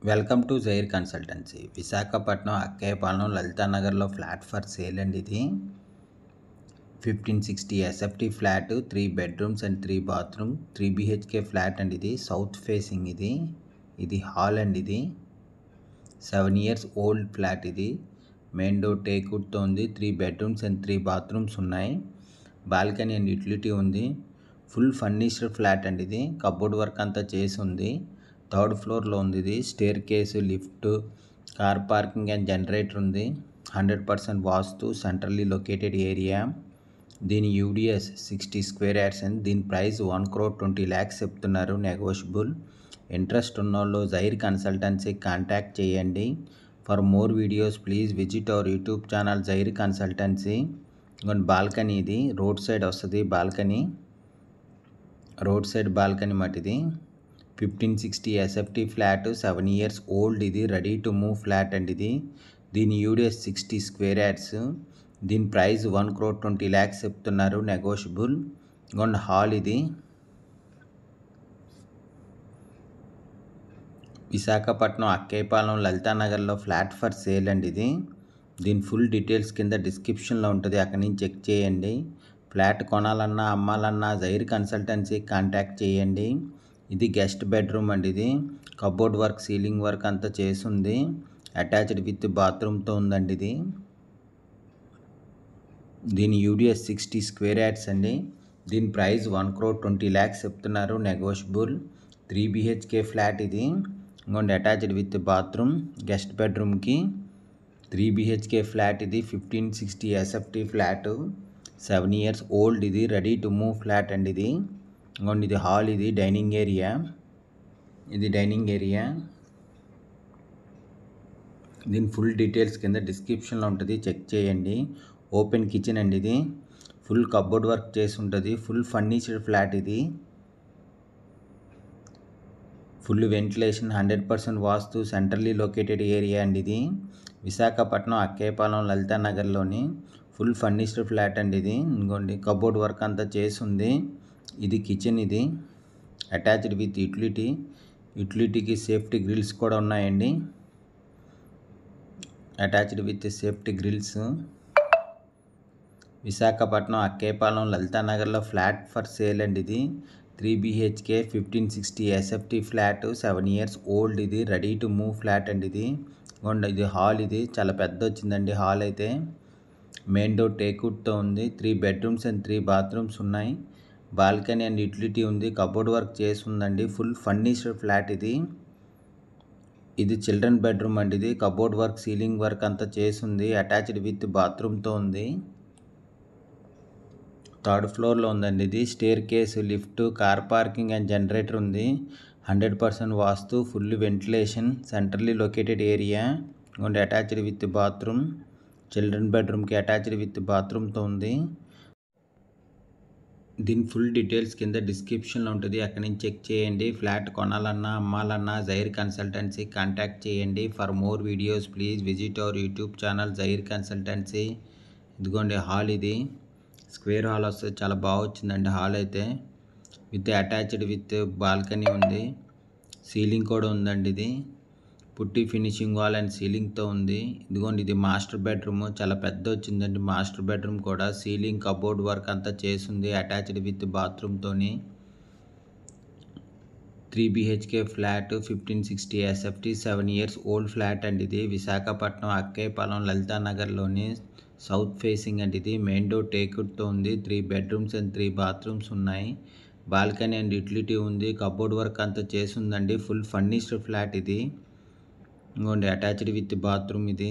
Welcome to Jair consultancy. Visakhapatnam Akkayyapalem లలితానగర్లో flat for sale అండి. ఇది 1560 SFT flat, 3 bedrooms and 3 bathroom, 3 BHK flat అండి. ఇది సౌత్ ఫేసింగ్. ఇది హాల్ అండి. ఇది 7 years ఓల్డ్ ఫ్లాట్. ఇది మెయిన్ డోర్ టేక్వుడ్తో ఉంది. 3 బెడ్రూమ్స్ అండ్ 3 బాత్రూమ్స్ ఉన్నాయి. బాల్కనీ అండ్ యూటిలిటీ ఉంది. ఫుల్ ఫర్నిష్డ్ ఫ్లాట్ అండి. ఇది కబోర్డ్ వర్క్ అంతా చేసి ఉంది. 3rd ఫ్లోర్లో ఉంది. ఇది staircase, lift, car parking and generator ఉంది. 100% వాస్తు, సెంట్రల్లీ లొకేటెడ్ ఏరియా. దీని యూడిఎస్ 60 square yards అండ్ దీని ప్రైస్ 1,20,00,000 చెప్తున్నారు, నెగోషియబుల్. ఇంట్రెస్ట్ ఉన్నోళ్ళు జైర్ కన్సల్టెన్సీ కాంటాక్ట్ చేయండి. For more videos please visit our YouTube channel Jair consultancy. Balcony ఇది రోడ్ సైడ్ వస్తుంది. Road side balcony మటిది 1560 ఎస్ఎఫ్టీ ఫ్లాట్, 7 years ఓల్డ్. ఇది రెడీ టు మూవ్ ఫ్లాట్ అండి. ఇది దీని యూడిఎస్ 60 square yards. దీని ప్రైస్ 1,20,00,000 చెప్తున్నారు, నెగోషియబుల్. హాల్ ఇది విశాఖపట్నం అక్కయ్యపాలెం లలితానగర్లో ఫ్లాట్ ఫర్ సేల్ అండి. ఇది దీని ఫుల్ డీటెయిల్స్ కింద డిస్క్రిప్షన్లో ఉంటుంది, అక్కడి నుంచి చెక్ చేయండి. ఫ్లాట్ కొనాలన్నా అమ్మాలన్నా జైర్ కన్సల్టెన్సీ కాంటాక్ట్ చేయండి. ఇది గెస్ట్ బెడ్రూమ్ అండి. ఇది కబోర్డ్ వర్క్, సీలింగ్ వర్క్ అంతా చేసింది. అటాచ్డ్ విత్ బాత్రూమ్తో ఉందండి. ఇది దీని యూడిఎస్ 60 square yards అండి. దీని ప్రైస్ 1,20,00,000 చెప్తున్నారు, నెగోషియబుల్. 3 BHK flat. ఇది అటాచ్డ్ విత్ బాత్రూమ్. గెస్ట్ బెడ్రూమ్కి 3 బిహెచ్కే ఫ్లాట్. ఇది 1560 ఎస్ఎఫ్టీ ఫ్లాట్, 7 years ఓల్డ్. ఇది రెడీ టు మూవ్ ఫ్లాట్ అండి. ఇది హాల్. ఇది డైనింగ్ ఏరియా. దీని ఫుల్ డీటెయిల్స్ కింద డిస్క్రిప్షన్లో ఉంటుంది, చెక్ చేయండి. ఓపెన్ కిచెన్ అండి. ఇది ఫుల్ కబోర్డ్ వర్క్ చేసి ఉంటుంది. Full furnished flat. ఇది full ventilation, 100% vastu, centrally located area అండి. ఇది విశాఖపట్నం అక్కయ్యపాలెం లలితానగర్లోని ఫుల్ ఫర్నిష్డ్ ఫ్లాట్ అండి. ఇది కబోర్డ్ వర్క్ అంతా చేసి ఉంది. ఇది కిచెన్. ఇది అటాచ్డ్ విత్ యూటిలిటీకి సేఫ్టీ గ్రిల్స్ కూడా ఉన్నాయండి. Attached with safety grills. Visakhapatnam Akkayyapalem లలితానగర్లో ఫ్లాట్ ఫర్ సేల్ అండి. ఇది 3 BHK 1560 SFT flat, 7 years old. ఇది రెడీ టు మూవ్ ఫ్లాట్ అండి. ఇది హాల్. ఇది చాలా పెద్ద వచ్చిందండి హాల్ అయితే. మెయిన్ డోర్ టేక్వుడ్తో ఉంది. 3 bedrooms అండ్ 3 bathrooms ఉన్నాయి. బాల్కనీ అండ్ యూటిలిటీ ఉంది. కబోర్డ్ వర్క్ చేసి ఉందండి. Full furnished flat. ఇది చిల్డ్రన్ బెడ్రూమ్ అండి. ఇది కబోర్డ్ వర్క్, సీలింగ్ వర్క్ అంతా చేసి ఉంది. అటాచ్డ్ విత్ బాత్రూమ్తో ఉంది. 3rd ఫ్లోర్లో ఉందండి. ఇది staircase, lift, car parking and generator ఉంది. 100% vastu, full ventilation, centrally located area. Attached with bathroom. Children బెడ్రూమ్కి అటాచ్డ్ విత్ బాత్రూమ్తో ఉంది. దీని ఫుల్ డీటెయిల్స్ కింద డిస్క్రిప్షన్లో ఉంటుంది, అక్కడి నుంచి చెక్ చేయండి. ఫ్లాట్ కొనాలన్నా అమ్మాలన్నా జైర్ కన్సల్టెన్సీ కాంటాక్ట్ చేయండి. For more videos please visit our YouTube channel Jair consultancy. ఇదిగోండి హాల్. ఇది స్క్వేర్ హాల్ వస్తుంది, చాలా బాగా వచ్చిందండి హాల్ అయితే. అటాచ్డ్ విత్ బాల్కనీ ఉంది. సీలింగ్ కూడా ఉందండి. ఇది పుట్టి ఫినిషింగ్ వాల్ అండ్ సీలింగ్తో ఉంది. ఇది మాస్టర్ బెడ్రూమ్, చాలా పెద్ద వచ్చిందండి మాస్టర్ బెడ్రూమ్ కూడా. సీలింగ్, కబోర్డ్ వర్క్ అంతా చేసింది. అటాచ్డ్ విత్ బాత్రూమ్తోని 3 BHK flat, 1560 SFT, 7 years old flat అండి. ఇది విశాఖపట్నం అక్కయ్యపాలెం లలితానగర్లోని సౌత్ ఫేసింగ్ అండి. ఇది మెయిన్ డోర్ టేక్వుడ్తో ఉంది. 3 bedrooms అండ్ 3 bathrooms ఉన్నాయి. బాల్కనీ అండ్ యూటిలిటీ ఉంది. కబోర్డ్ వర్క్ అంతా చేసి ఉందండి. Full furnished flat. ఇది అటాచ్డ్ విత్ బాత్రూమ్. ఇది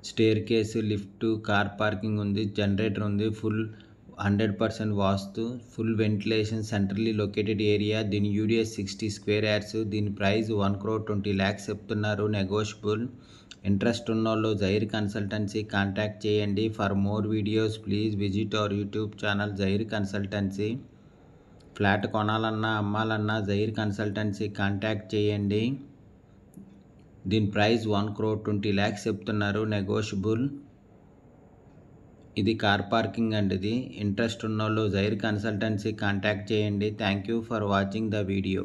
staircase, lift, car parking ఉంది. జనరేటర్ ఉంది. Full 100% vastu, full ventilation, centrally located area. దీని యూడిఎస్ 60 square yards. దీని ప్రైస్ 1,20,00,000 చెప్తున్నారు, నెగోషియబుల్. ఇంట్రెస్ట్ ఉన్నోళ్ళు జైర్ కన్సల్టెన్సీ కాంటాక్ట్ చేయండి. For more videos please visit our YouTube channel Jair consultancy. Flat కొనాలన్నా అమ్మాలన్నా Zair consultancy contact చేయండి. దీని ప్రైస్ 1,20,00,000 చెప్తున్నారు, నెగోషియబుల్. ఇది కార్ పార్కింగ్ అండి. ఇది ఇంట్రెస్ట్ ఉన్నోళ్ళు జైర్ కన్సల్టెన్సీ కాంటాక్ట్ చేయండి. Thank you for watching the video.